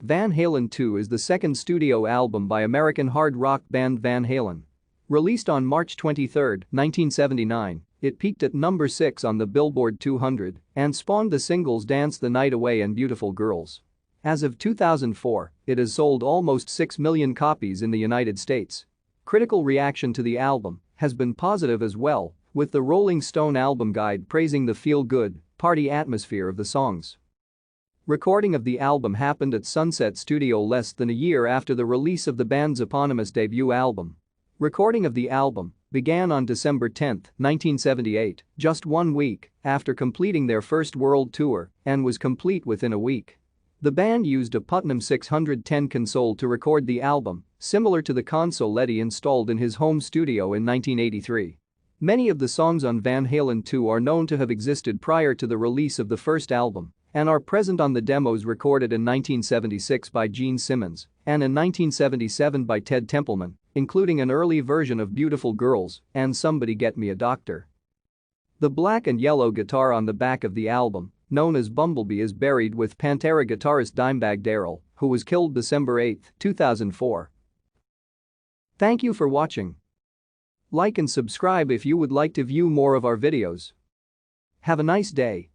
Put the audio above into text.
Van Halen II is the second studio album by American hard rock band Van Halen. Released on March 23, 1979, it peaked at number 6 on the Billboard 200 and spawned the singles Dance the Night Away and Beautiful Girls. As of 2004, it has sold almost 6 million copies in the United States. Critical reaction to the album has been positive as well, with the Rolling Stone album guide praising the feel-good, party atmosphere of the songs. Recording of the album happened at Sunset Studio less than a year after the release of the band's eponymous debut album. Recording of the album began on December 10, 1978, just 1 week after completing their first world tour, and was complete within a week. The band used a Putnam 610 console to record the album, similar to the console Eddie installed in his home studio in 1983. Many of the songs on Van Halen II are known to have existed prior to the release of the first album and are present on the demos recorded in 1976 by Gene Simmons and in 1977 by Ted Templeman, including an early version of Beautiful Girls and Somebody Get Me a Doctor. The black and yellow guitar on the back of the album, known as Bumblebee, is buried with Pantera guitarist Dimebag Darrell, who was killed December 8, 2004. Thank you for watching. Like and subscribe if you would like to view more of our videos. Have a nice day.